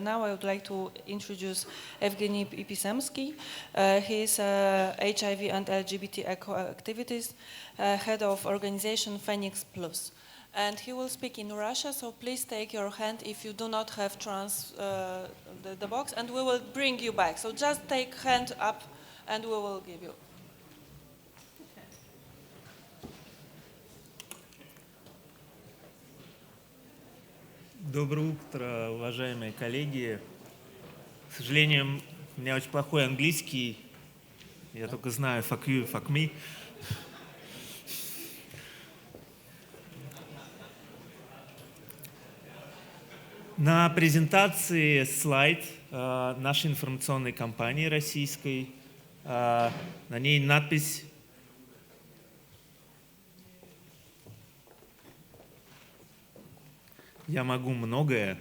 Now I would like to introduce Evgeny Pisemsky. He is HIV and LGBT activist, head of organization Phoenix Plus. And he will speak in Russia, so please take your hand if you do not have the box, and we will bring you back. So just take hand up and we will give you. Доброе утро, уважаемые коллеги. К сожалению, у меня очень плохой английский. Я только знаю fuck you, fuck me. На презентации слайд нашей информационной кампании российской. На ней надпись «Я могу многое».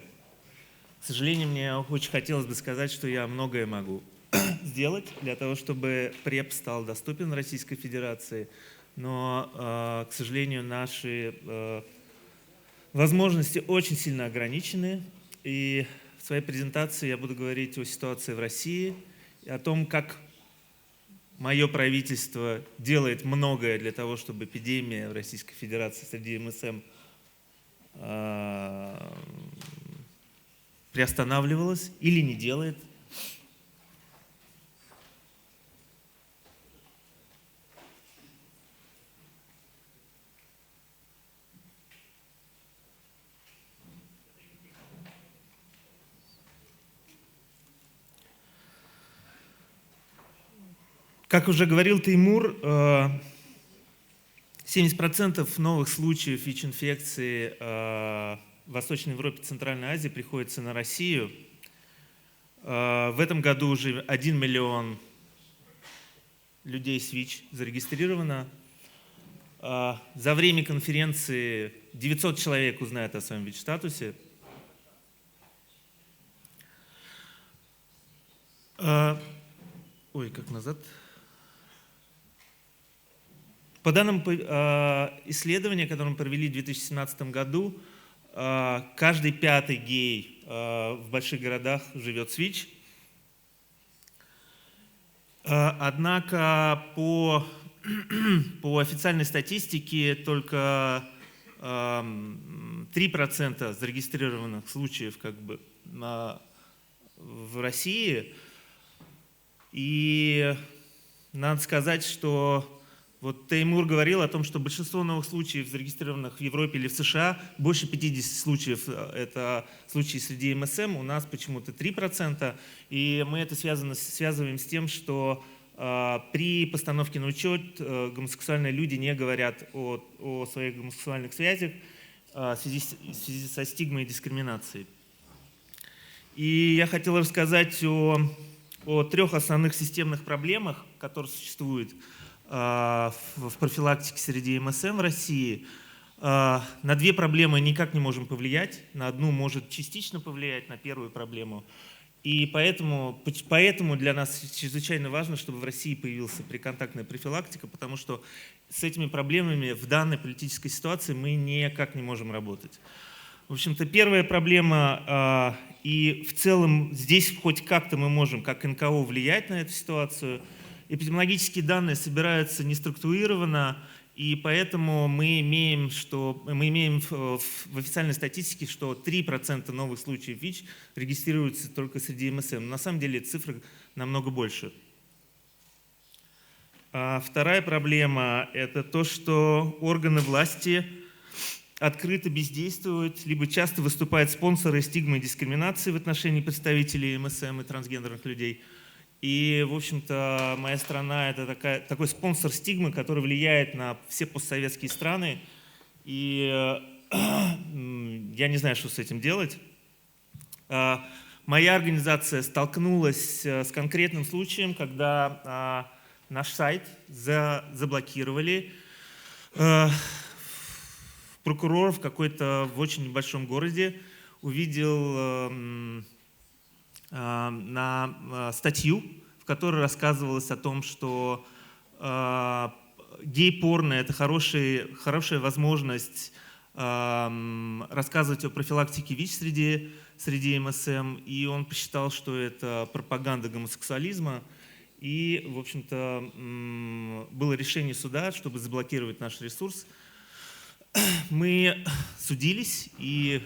К сожалению, мне очень хотелось бы сказать, что я многое могу сделать для того, чтобы PrEP стал доступен в Российской Федерации. Но, к сожалению, наши возможности очень сильно ограничены. И в своей презентации я буду говорить о ситуации в России, и о том, как мое правительство делает многое для того, чтобы эпидемия в Российской Федерации среди МСМ приостанавливалась или не делает. Как уже говорил Теймур, 70% новых случаев ВИЧ-инфекции в Восточной Европе и Центральной Азии приходится на Россию. В этом году уже 1 миллион людей с ВИЧ зарегистрировано. За время конференции 900 человек узнают о своем ВИЧ-статусе. Ой, как назад? По данным исследования, которое мы провели в 2017 году, каждый пятый гей в больших городах живет с ВИЧ. Однако по официальной статистике только 3% зарегистрированных случаев в России. И надо сказать, что вот Теймур говорил о том, что большинство новых случаев, зарегистрированных в Европе или в США, больше 50 случаев – это случаи среди МСМ, у нас почему-то 3%. И мы это связываем с тем, что при постановке на учет гомосексуальные люди не говорят о своих гомосексуальных связях в связи со стигмой и дискриминацией. И я хотел рассказать о 3 основных системных проблемах, которые существуют в профилактике среди МСМ в России. На 2 проблемы никак не можем повлиять, на одну может частично повлиять, на первую проблему. И поэтому для нас чрезвычайно важно, чтобы в России появилась преконтактная профилактика, потому что с этими проблемами в данной политической ситуации мы никак не можем работать. В общем-то, первая проблема, и в целом здесь хоть как-то мы можем, как НКО, влиять на эту ситуацию. Эпидемиологические данные собираются неструктурированно, и поэтому мы имеем в официальной статистике, что 3% новых случаев ВИЧ регистрируются только среди МСМ. Но на самом деле цифры намного больше. Вторая проблема – это то, что органы власти открыто бездействуют, либо часто выступают спонсоры стигмы и дискриминации в отношении представителей МСМ и трансгендерных людей. И, в общем-то, моя страна – это такой спонсор стигмы, который влияет на все постсоветские страны. И я не знаю, что с этим делать. Моя организация столкнулась с конкретным случаем, когда наш сайт заблокировали. Прокурор в очень небольшом городе увидел на статью, в которой рассказывалось о том, что гей-порно – это хорошая возможность рассказывать о профилактике ВИЧ среди среди МСМ, и он посчитал, что это пропаганда гомосексуализма. И, в общем-то, было решение суда, чтобы заблокировать наш ресурс. Мы судились, и,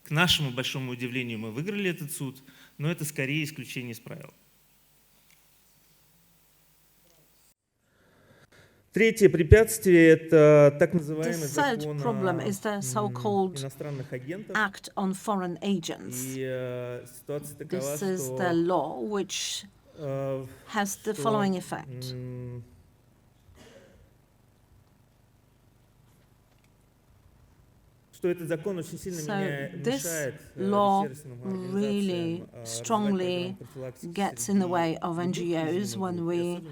к нашему большому удивлению, мы выиграли этот суд, но это скорее исключение из правил. Третье препятствие – это так называемый закон о иностранных агентах. Act on Foreign Agents. И ситуация такова, This is что the law which has the following effect. Что этот закон очень сильно This мешает law ресурсным really организациям strongly gets in the way of NGOs when we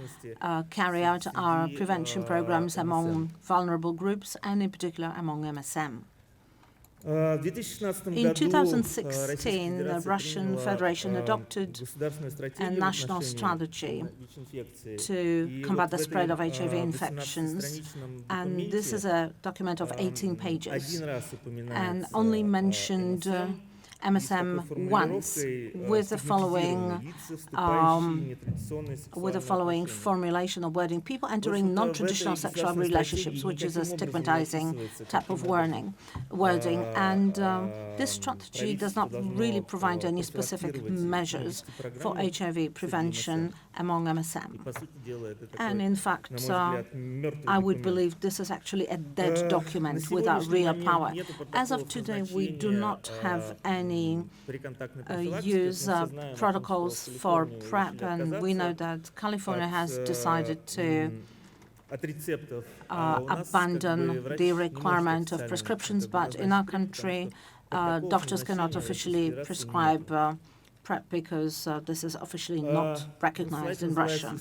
carry out our prevention programs among vulnerable groups and in particular among MSM. In 2016, the Russian Federation adopted a national strategy to combat the spread of HIV infections, and this is a document of 18 pages and only mentioned MSM once with the following formulation of wording: people entering non-traditional sexual relationships, which is a stigmatizing type of wording. And this strategy does not really provide any specific measures for HIV prevention among MSM. And in fact, I would believe this is actually a dead document without real power. As of today, we do not have any use protocols for PrEP, and we know that California has decided to abandon the requirement of prescriptions, but in our country, doctors cannot officially prescribe PrEP because this is officially not recognized in Russia.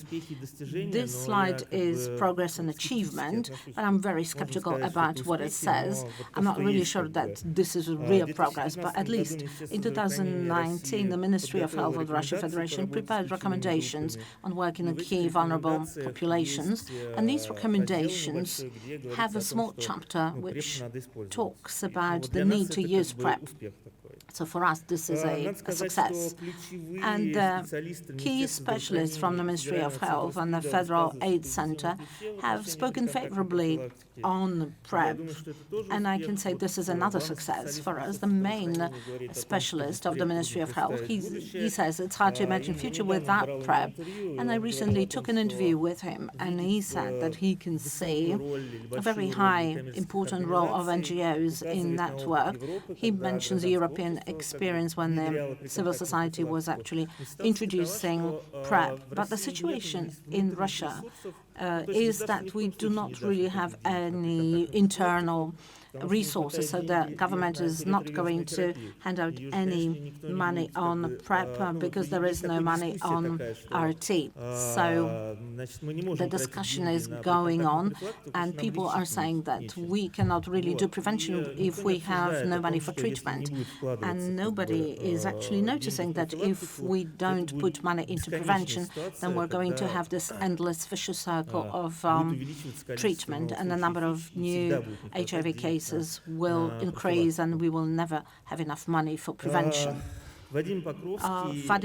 This slide is progress and achievement, but I'm very skeptical about what it says. I'm not really sure that this is real progress, but at least in 2019, the Ministry of Health of the Russian Federation prepared recommendations on working in key vulnerable populations, and these recommendations have a small chapter which talks about the need to use PrEP. So for us, this is a success. And key specialists from the Ministry of Health and the Federal AIDS Center have spoken favorably on PrEP. And I can say this is another success for us. The main specialist of the Ministry of Health, he says it's hard to imagine a future without PrEP. And I recently took an interview with him, and he said that he can see a very high, important role of NGOs in that work. He mentions the European experience when the civil society was actually introducing PrEP. But the situation in Russia is that we do not really have any internal resources, so the government is not going to hand out any money on PrEP because there is no money on RT. So the discussion is going on, and people are saying that we cannot really do prevention if we have no money for treatment. And nobody is actually noticing that if we don't put money into prevention, then we're going to have this endless vicious circle of treatment, and the number of new HIV cases will increase, and we will never have enough money for prevention. Vadim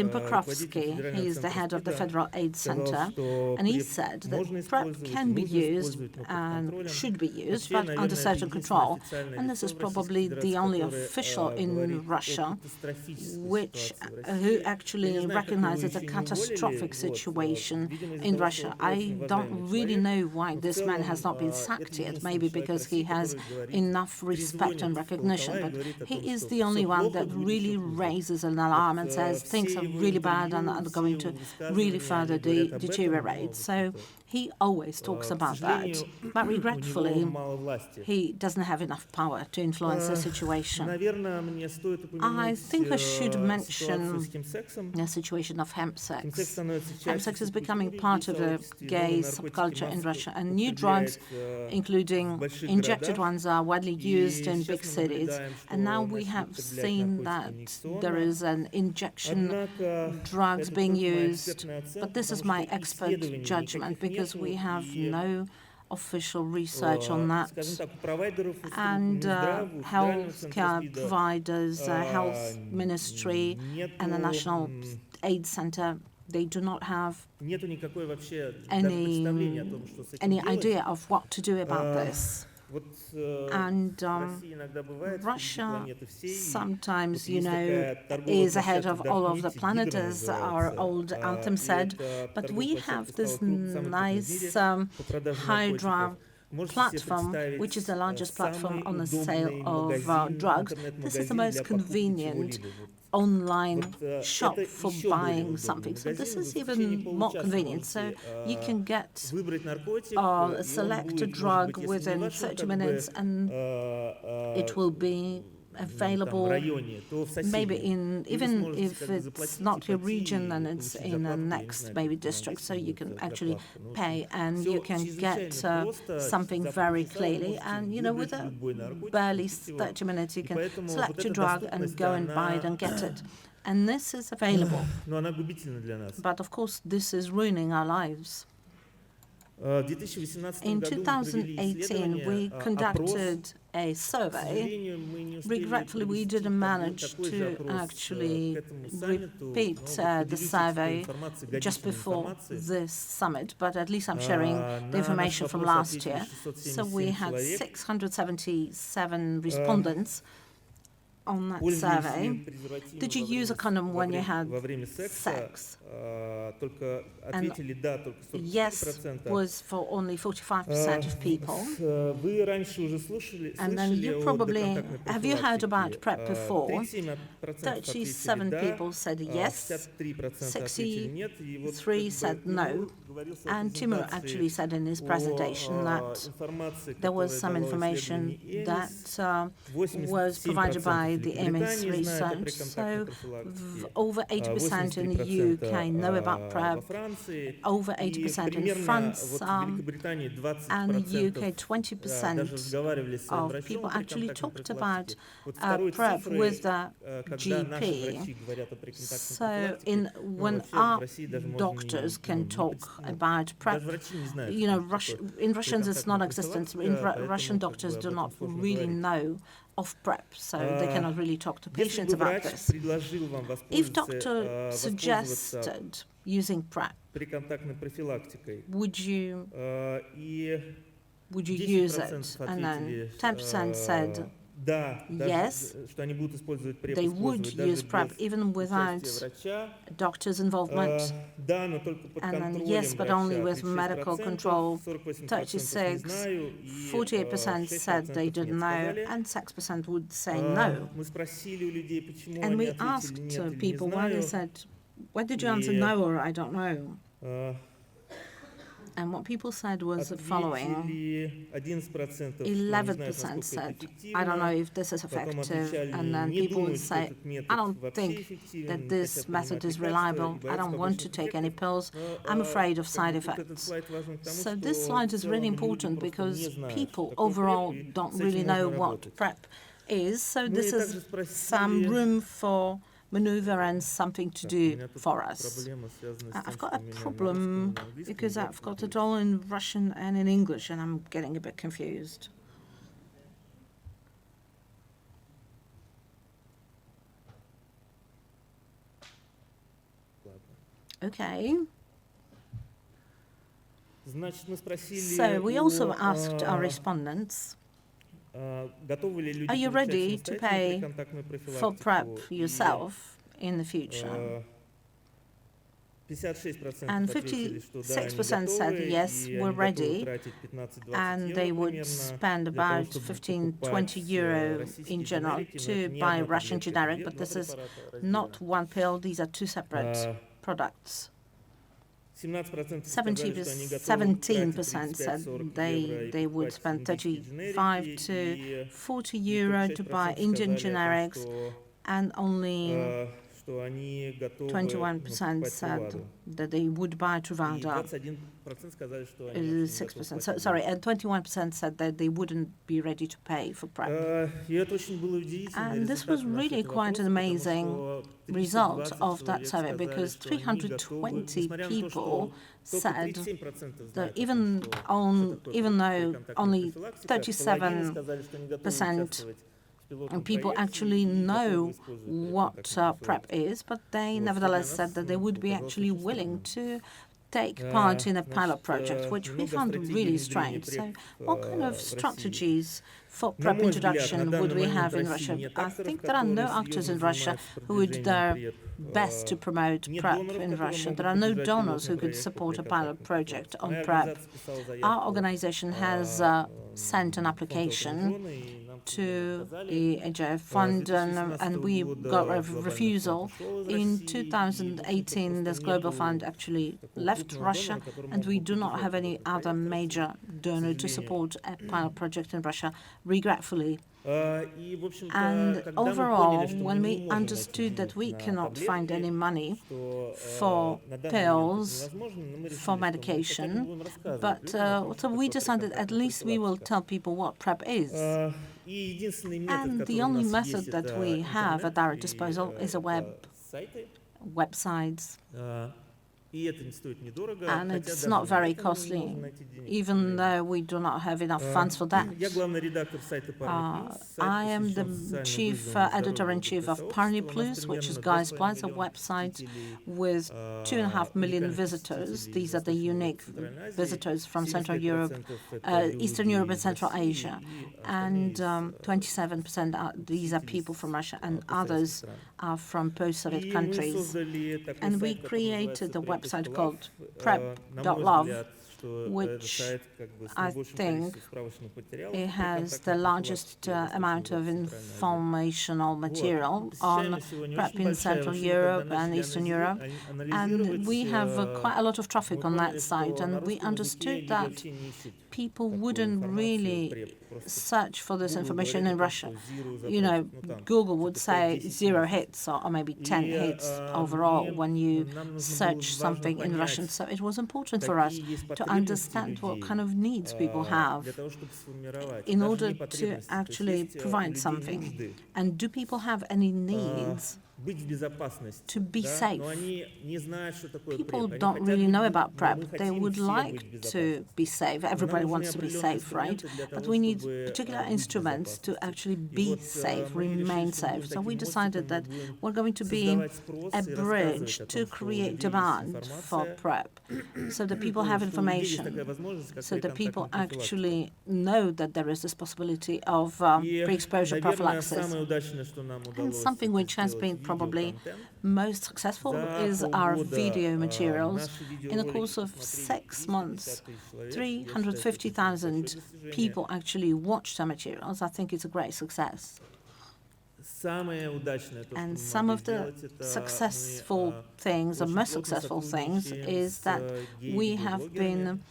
Pokrovsky, he is the head of the Federal AIDS Center, and he said that PrEP can be used and should be used, but under certain control. And this is probably the only official in Russia who actually recognizes a catastrophic situation in Russia. I don't really know why this man has not been sacked yet, maybe because he has enough respect and recognition, but he is the only one that really raises an alarm and says things are really bad and are going to really further deteriorate. So he always talks about that, but regretfully, he doesn't have enough power to influence the situation. I think I should mention the situation of Chemsex. Chemsex is becoming part of the gay subculture in Russia, and new drugs, including injected ones, are widely used in big cities. And now we have seen that there is an injection drugs being used, but this is my expert judgment because we have no official research on that. And healthcare providers, health ministry, and the National AIDS Center, they do not have any idea of what to do about this. And Russia sometimes, is ahead of all of the planet, as our old anthem said. But we have this nice Hydra platform, which is the largest platform on the sale of drugs. This is the most convenient online shop for buying something. So this is even more convenient. So you can get select a drug within 30 minutes and it will be available maybe even if it's not your region, then it's in the next maybe district, so you can actually pay and you can get something very clearly, and with a barely 30 minutes you can select your drug and go and buy it and get it. And this is available. But of course this is ruining our lives. In 2018, we conducted a survey. Regretfully, we didn't manage to actually repeat the survey just before this summit, but at least I'm sharing the information from last year. So we had 677 respondents on that survey. Did you use a condom when you had sex? And yes was for only 45% of people. And then you probably, have you heard about PrEP before? 37 people said yes, 63 said no, and Timur actually said in his presentation that there was some information that was provided by the MS research. So over 80% in the UK know about PrEP, over 80% in France, and the UK 20% of people actually talked about PrEP with the GP. So when our doctors can talk about PrEP, in Russians it's non-existent. In Russian doctors do not really know of PrEP, so they cannot really talk to patients about this. If doctor suggested using PrEP, would you use it? And then 10% said yes, they would use PrEP even without doctor's involvement. And then yes, but only with medical control. 36, 48% said they didn't know, and 6% would say no. And we asked people why they said, why did you answer no or I don't know? And what people said was the following. 11% said, I don't know if this is effective. And then people would say, I don't think that this method is reliable. I don't want to take any pills. I'm afraid of side effects. So this slide is really important because people overall don't really know what PrEP is. So this is some room for maneuver and something to do for us. I've got a problem because I've got it all in Russian and in English, and I'm getting a bit confused. Okay. So we also asked our respondents, are you ready to pay for PrEP yourself in the future? And 56% said yes, we're ready, and they would spend about 15-20 euro in general to buy Russian generic, but this is not one pill, these are two separate products. 17% said they would spend 35 to 40 euro to buy Indian generics, and only 21% said that they would buy Truvada. 6%, sorry, and 21% said that they wouldn't be ready to pay for PrEP. And this was really quite an amazing result of that survey, because 320 people said that even though only 37% people actually know what PrEP is, but they nevertheless said that they would be actually willing to take part in a pilot project, which we found really strange. So what kind of strategies for PrEP introduction would we have in Russia? I think there are no actors in Russia who would dare best to promote PrEP in Russia. There are no donors who could support a pilot project on PrEP. Our organization has sent an application to the HIF fund, and we got a refusal. In 2018, this global fund actually left Russia, and we do not have any other major donor to support a pilot project in Russia, regretfully. And overall, when we understood that we cannot find any money for pills, for medication, but so we decided at least we will tell people what PrEP is. And the only method that we have at our disposal is a websites. And it's not very costly, even though we do not have enough funds for that. I am the chief editor-in-chief of PARNI Plus, which is Guys Plus, a website with 2.5 million visitors. These are the unique visitors from Central Europe, Eastern Europe and Central Asia. And 27% these are people from Russia, and others are from post-Soviet countries. And we created a website called PrEP.love, which I think it has the largest amount of informational material on PrEP in Central Europe and Eastern Europe. And we have quite a lot of traffic on that site, and we understood that people wouldn't really search for this information in Russia. You know, Google would say 0 hits or maybe 10 hits overall when you search something in Russian. So it was important for us to understand what kind of needs people have in order to actually provide something. And do people have any needs to be safe? People don't really know about PrEP. They would like to be safe. Everybody wants to be safe, right? But we need particular instruments to actually be safe, remain safe. So we decided that we're going to be a bridge to create demand for PrEP, so that people have information, so that people actually know that there is this possibility of pre-exposure prophylaxis. And something which has been probably most successful is our video materials. In the course of 6 months, 350,000 people actually watched our materials. I think it's a great success. And some of the successful things, the most successful things, is that we have been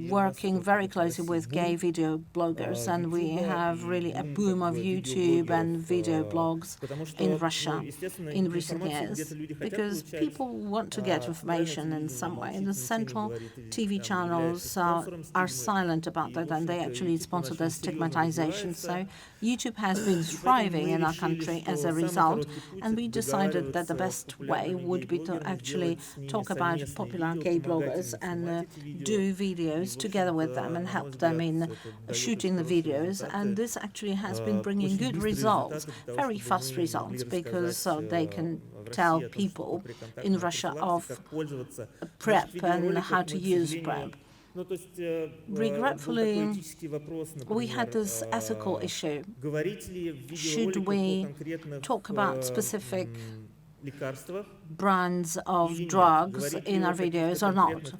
working very closely with gay video bloggers, and we have really a boom of YouTube and video blogs in Russia in recent years, because people want to get information in some way. The central TV channels are silent about that, and they actually sponsor the stigmatization. So YouTube has been thriving in our country as a result, and we decided that the best way would be to actually talk about popular gay bloggers and do videos together with them and help them in shooting the videos. And this actually has been bringing good results, very fast results, because they can tell people in Russia of PrEP and how to use PrEP. Regretfully, we had this ethical issue. Should we talk about specific brands of drugs in our videos or not?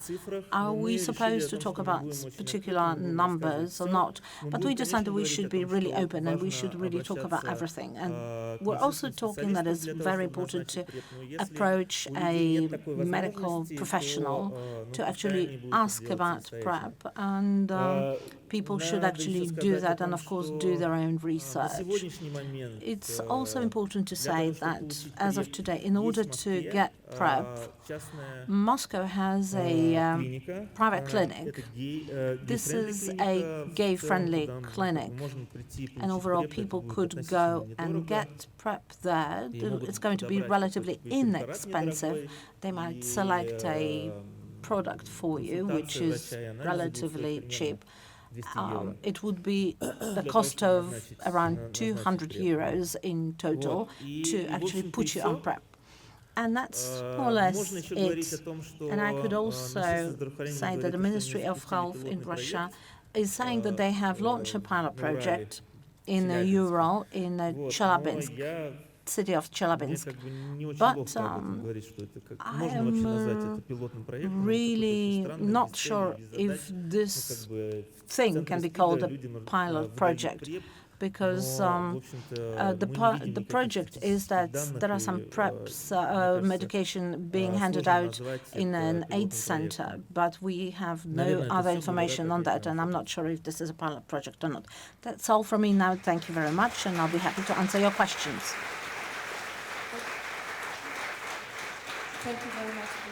Are we supposed to talk about particular numbers or not? But we decided we should be really open and we should really talk about everything. And we're also talking that it's very important to approach a medical professional to actually ask about PrEP, and people should actually do that and, of course, do their own research. It's also important to say that, as of today, in order to get PrEP, Moscow has a private clinic. This is a gay-friendly clinic, and overall people could go and get PrEP there. It's going to be relatively inexpensive. They might select a product for you, which is relatively cheap. It would be the cost of around 200 euros in total to actually put you on PrEP. And that's more or less it. And I could also say that the Ministry of Health in Russia is saying that they have launched a pilot project in Ural, in Chelyabinsk, city of Chelyabinsk. But I am really not sure if this thing can be called a pilot project, because the project is that there are some PrEPs medication being handed out in an AIDS center, but we have no other information on that, and I'm not sure if this is a pilot project or not. That's all from me now. Thank you very much, and I'll be happy to answer your questions. Thank you very much.